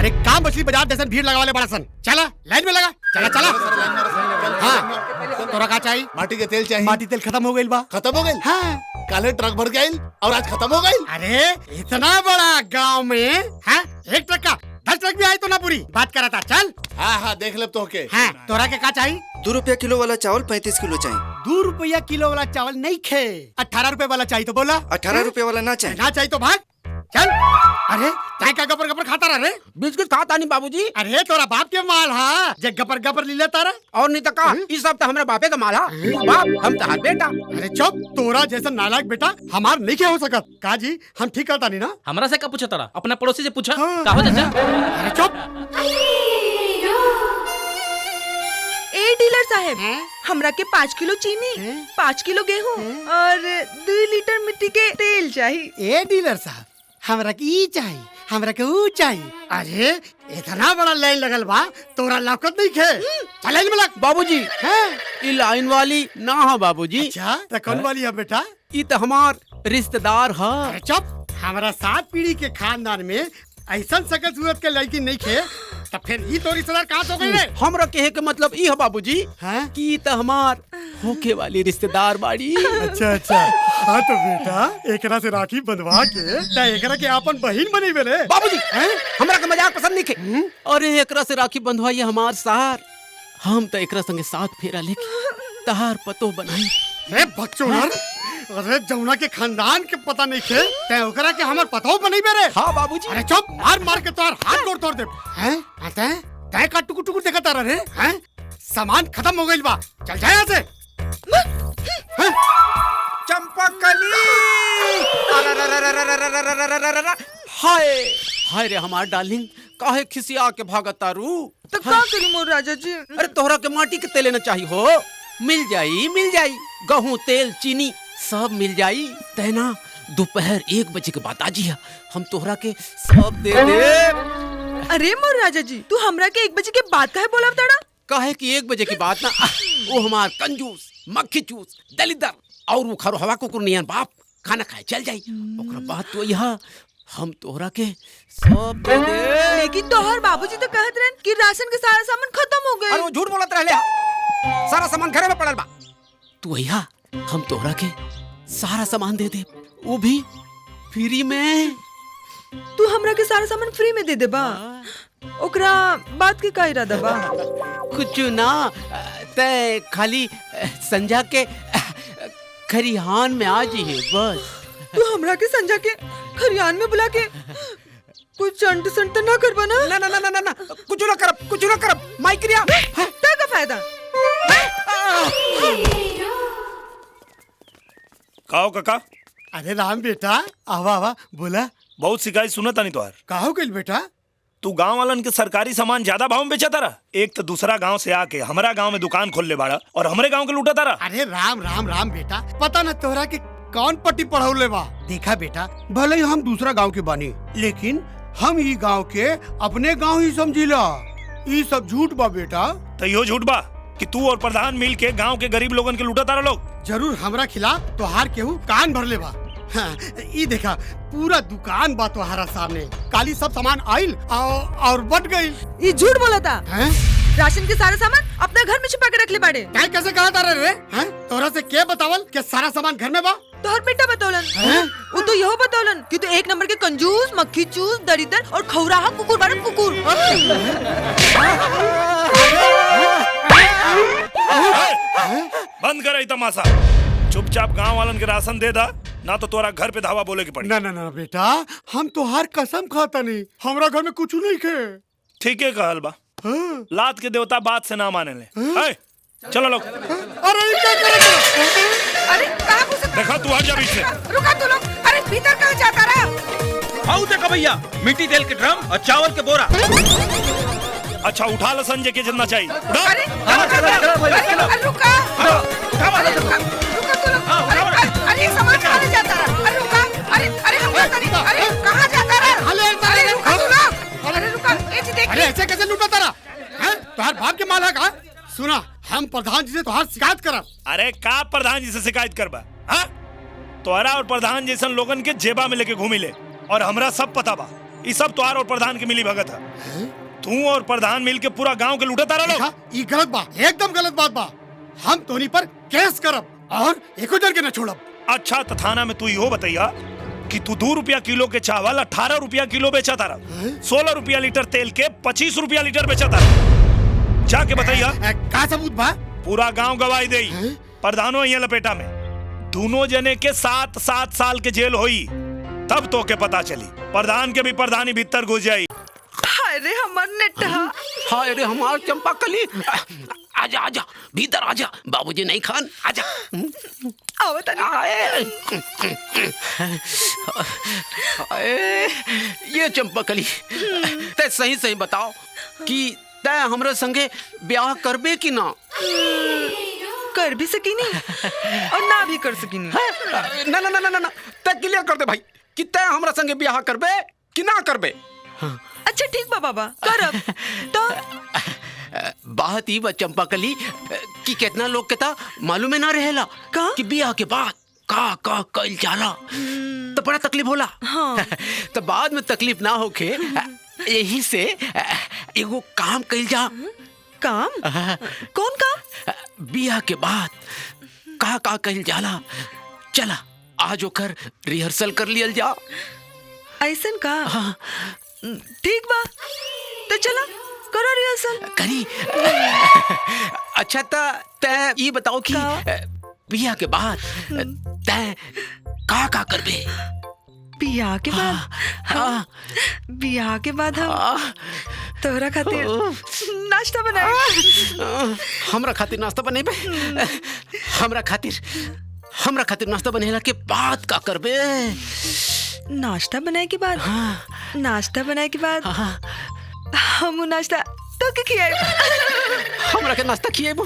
अरे काम मछली बाजार जैसे भीड़ लगा वाले बड़ा सन। चला लाइन में लगा, चला चला। हाँ तोरा का चाहिए? माटी के तेल चाहिए। माटी तेल खत्म हो गई बा। खत्म हो गई? हाँ काले ट्रक भर के आइल और आज खत्म हो गई। अरे इतना बड़ा गांव में हाँ 1 ट्रक का 10 ट्रक भी आई तो ना पूरी बात करा था। चल हाँ हाँ देख ले तो के। हाँ तोरा के का चाहिए? 2 रुपया किलो वाला चावल 35 किलो चाहिए। 2 रुपया किलो वाला चावल नहीं खे, 18 रुपए वाला चाहिए तो बोला। 18 रुपया वाला ना चाहिए। ना चाहिए तो भाग चल। अरे चाय का गपर गपर खाता रहा रे? बिस्किट खाता नहीं बाबूजी। अरे तोरा बाप के माल हा जे गपर गपर ले लेता रहा। और नहीं तो का इस सब तो हमारे बापे का माल है। बाप हम तो बेटा। अरे चुप, तोरा जैसा नालायक बेटा हमार नहीं क्या हो सकत। का जी हम ठीक करता नहीं ना। हमरा से का पूछा तारा? अपना पड़ोसी से पूछा। हाँ। का हो चाचा? अरे चुप। ए डीलर साहब, हमरा के 5 किलो चीनी, 5 किलो गेहूं और 2 लीटर मिट्टी के तेल चाहिए। ए डीलर साहब, हमरा के ई चाहिए, हमरा के ऊ चाहिए। अरे इतना बड़ा लाइन लगल बा, तोरा लौकत नहीं खे। चल लाइन में लग। बाबूजी हैं? ये लाइन वाली ना है बाबूजी। अच्छा तो कौन वाली है बेटा? ये तो हमार रिश्तेदार है। अरे चुप, हमारा 7 पीढ़ी के खानदान में ऐसा सकल सूरत के लड़की नहीं खे, तो फिर ये तो रिश्तेदार कहाँ हो गई रे? हमरा कहे के मतलब ई है बाबूजी हैं? कि तो हमार होके वाली रिश्तेदार बाड़ी। अच्छा अच्छा। हाँ तो बेटा एकरा से राखी बंधवा के ता एकरा के अपन बहिन बनेबे रे। बाबूजी हमरा के मजाक पसंद नहीं खे। अरे एकरा से राखी बंधवाई हमार सार। हम तो एकरा संगे 7 फेरा लेके तहार पतो बनाई। रे बकचोदर, अरे जमुना के खानदान के पता नहीं खे, ते ओकरा के हमर पतो बनेबे रे। हाँ बाबूजी। अरे चुप, मार मार के तोर हाथ तोड़ दे। हैं? आते तय का टुकुर टुकुर देखता रह रे। हैं? सामान खत्म हो गइल बा, चल जा यहाँ से। चंपकली। हाय हाय रे हमार डार्लिंग, काहे खिसिया के भागता रू? तो का करी मोर राजा जी? अरे तोहरा के माटी के तेल न चाहिए हो? मिल जाई गेहूं तेल चीनी सब मिल जाई। तेना दोपहर 1 बजे के बाद आजिया, हम तोहरा के सब दे दे। अरे मोर राजा जी, तू हमरा के 1 बजे के बाद काहे बोलाव ताड़ा? काहे कि 1 बजे की बात ना, वो हमार कंजूस मक्खी चूस दलिदर और वो खरो हवा कुकुर नियन बाप खाना खाए चल जाई। ओकरा बाद तो यहाँ हम तोहरा के सब दे दे। लेकिन तोहर बाबूजी तो कहत रहन कि राशन के सारा सामान खत्म हो अरे गए। वो झूठ बोलत रहले, सारा सामान घरे में पड़ल बा। तू यहाँ हम तोहरा के सारा सामान दे दे, वो भी फ्री में। तू हमरा के सारा सामान फ्री में दे दे बा। ओकरा बात के का इरादा बा? कुछ ना, ते खाली संजा के खरिहान में आ जी है बस। तू हमरा के संजा के खरियान में बुला के कुछ चंट संट ना करबा ना? ना ना ना ना ना कुछ ना करब माई क्रिया। ता का फायदा? काओ काका? अरे राम बेटा, आवा आवा बोला। बहुत शिकायत सुनत नहीं तोहार। का हो गइल बेटा? तू गांव वालन के सरकारी सामान ज्यादा भाव में बेचा तारा। एक तो दूसरा गांव से आके हमारा गांव में दुकान खोल ले बाड़ा और हमरे गांव के लूटा तारा। अरे राम राम राम बेटा, पता न तोहरा के कौन पट्टी पढ़ौले बा। देखा बेटा, भले ही हम दूसरा गांव के बानी, लेकिन हम ही गांव के अपने गांव ही समझिला। ई सब झूठ बा बेटा। तो यो झूठ बा कि तू और प्रधान मिल के गांव के गरीब लोगन के लूटा तारा लोग। जरूर हमरा खिलाफ तोहार केहू कान भर ले बा। हाँ, ई देखा पूरा दुकान बा तोहारा सामने। काली सब सामान आइल और बट गइल। ये झूठ बोला था। हैं? राशन के सारा सामान अपने घर में छिपा के रख ले बाड़े। काय कैसे कहा तारा रे? हैं? तोरा से के बतावल कि सारा सामान घर में बा? तोहर बेटा बतौलन। हैं? वो तो यहो बतौलन कि तू 1 नंबर के कंजूस मक्खी चूस दरिदर और खौराहा कुकुर बाड़न कुकुर। बंद कर तमाशा। चुपचाप गांव वालन के राशन दे दा, ना तो तोरा घर पे धावा बोले के पड़ी। ना ना ना बेटा, हम तोहार कसम खाता नहीं, हमरा घर में कुछ नहीं खे। ठीक है कहल बा। हाँ? लात के देवता बात से ना माने ले। चलो लोग। अरे ये क्या कर रहे हो? अरे कहाँ घुस? देखा तू हट जा बीच से। रुका तू लोग। अरे भीतर कहाँ जाता रहा? आओ देखो भैया, मिट्टी तेल के ड्रम और चावल के बोरा। अच्छा उठा लो संजय के जितना चाहिए। अरे रुका। अरे रुका तू लोग। अरे सामान कहाँ ले जाता रहा? अरे रुका। अरे हम क्या करें? अरे कहाँ जाता रहा? अरे रुका तू लोग। अरे रुका। अरे ऐसे कैसे लूटा तारा? हैं? तोहार बाप के माल है का? सुना, हम प्रधान जी से तोहार शिकायत करब। अरे का प्रधान जी से शिकायत करबा? हाँ? तोहरा और प्रधान जैसन लोगन के जेबा में लेके घूमी ले और हमरा सब पता बा। ये सब तोहार और प्रधान के मिली भगत है। तू और प्रधान मिल के पूरा गांव के लूटा तारा लोग। देखा, ये गलत बा, एकदम गलत बात बा। हम तोनी पर केस करब और एको जन के न छोड़ब। अच्छा तो थाना में तू यो बताइया कि तू 2 रुपया किलो के चावल 18 रुपया किलो बेचा तारा, 16 रुपया लीटर तेल के 25 रुपया लीटर बेचा तारा। जाके बताइया। का सबूत बा? पूरा गांव गवाही दे। प्रधानो यहाँ लपेटा में दोनों जने के 7-7 साल के जेल होई, तब तो के पता चली। प्रधान के भी प्रधानी भीतर घुस जाई। अरे हमर नेटा। हाय रे हमार चंपा कली। आजा आजा भीतर आजा, बाबूजी नहीं खान आजा। आवत ये चंपा कली, ते सही सही बताओ कि तै हमरे संगे ब्याह करबे कि ना? कर भी सकी नहीं और ना भी कर सकी नहीं। ना ना ना ना ना, तै क्लियर कर दे भाई कि तै हमरा संगे ब्याह करबे कि ना करबे। अच्छा ठीक बा बाबा, करब। तो बात ही बा चंपा कली कि कितना लोग के ता मालूम ना रहेला का? कि ब्याह के बाद का कइल जाला तो बड़ा तकलीफ होला। हाँ। तो बाद में तकलीफ ना होके यही से एगो काम कइल जा। काम? कौन काम? ब्याह के बाद का कइल जाला, चला आज ओकर रिहर्सल कर लियल जा। ऐसन का? हाँ। ठीक बा, तो चला करो रिहर्सल। करी। अच्छा तै ये बताओ कि ब्याह के बाद तै का करबे? बियाह के बाद? हाँ। बियाह के बाद हम तोहरा खातिर नाश्ता बनाए। हमरा खातिर नाश्ता बनेबे? हमरा खातिर नाश्ता बनेला के बाद का करबे? नाश्ता बनाए के बाद? हाँ। नाश्ता बनाए के बाद हाँ। हम नाश्ता तो के खियाए। हमरा के नाश्ता खिएबू?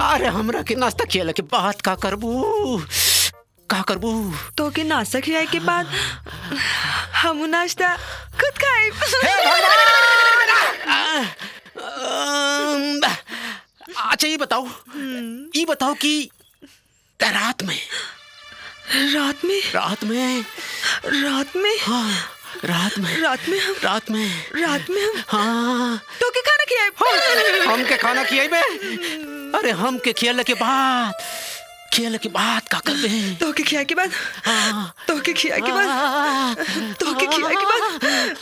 अरे हमरा के नाश्ता खिएला के बाद का करबू? तो के नाश्ता खियाए के बाद हम नाश्ता खुद खाए। अच्छा ये बताओ कि रात में हाँ, रात में हम हाँ तो के खाना खियाए। हम के खाना खियाबे? अरे हम के खियाले के बाद का करबे? तो के खियाए के बाद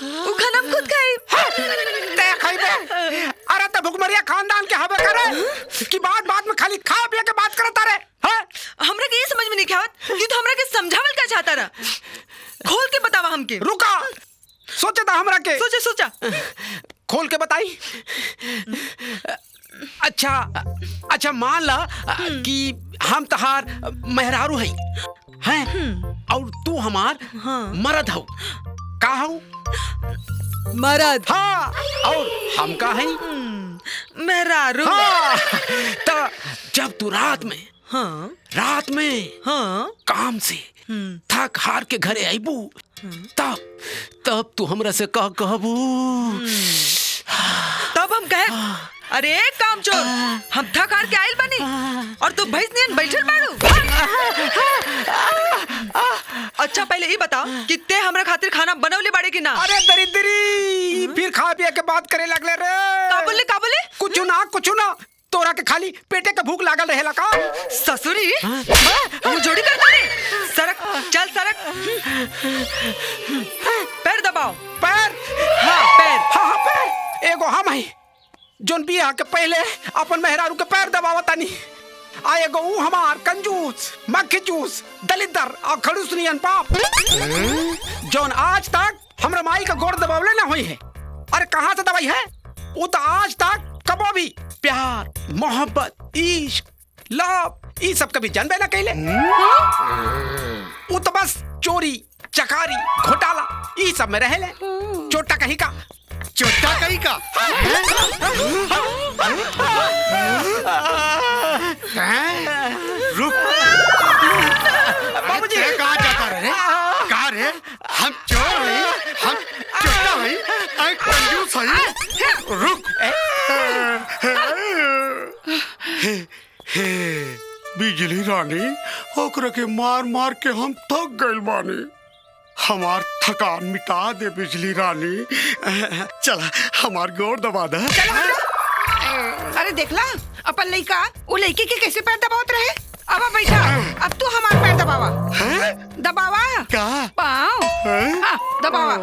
वो खाना हम खुद खाए। ते खाइबे? अरे तो भुखमरिया खानदान के हबे करे कि बात में खाली खा पिए के बात करता रे। हाँ? हमरा के ये समझ में नहीं आवत कि तू हमरा के समझावल का चाहता रहा। खोल के बतावा हमके। रुका, सोचे था हमरा के। सोचा खोल के बताई। अच्छा मान ला कि हम तहार मेहरारू हैं और तू हमार मर्द हो। का हो? मर्द। हाँ। और हम का हैं? मेहरारू। हाँ। तो जब तू रात में काम से थक हार के घरे आईबू तब तू हमरा से कहबू। तब हम कहे अरे कामचोर, हम थक हार के आइल बनी और तू भैंस नियन बैठल बाड़ू। अच्छा पहले ये बता कि ते हमरा खातिर खाना बनवले बाड़े कि ना? अरे दरिद्री, फिर खा पिया के बात करे लगले रे। का बोले? कुछ ना तोरा के खाली पेटे के भूख लागल रहेला का? ससुरी हम जोड़ी कर दे। सरक पैर दबाओ। पैर? हाँ पैर। एगो हम है जोन बियाह के पहले अपन मेहरारू के पैर दबावतानी, आ एगो ऊ हमार कंजूस मक्खीचूस दलिदर और खड़ूस नियन पाप जोन आज तक हमरा माई का गोड़ दबावले ना हुई है। अरे कहाँ से दवाई है? वो तो आज तक कबो भी प्यार मोहब्बत इश्क लव ये सब कभी जानबे ना कैले। वो तो बस चोरी चकारी घोटाला ये सब में रहेले। चोटा कहीं का रुक बाबूजी, कहाँ जाता रे? कहाँ रे? हम चोर हैं, हम चोटा हैं, एक कंजूस हैं। रुक। बिजली रानी, ओकरा के मार के हम थक गइल बानी। हमार थकान मिटा दे बिजली रानी। चला हमार गोर दबा दे। चलो हटो। अरे देखला अपन लड़का वो लड़की के कैसे पैर दबावत रहे। अब बैठा, अब तू हमार पैर दबावा। दबावा का पाँव। हाँ, दबावा।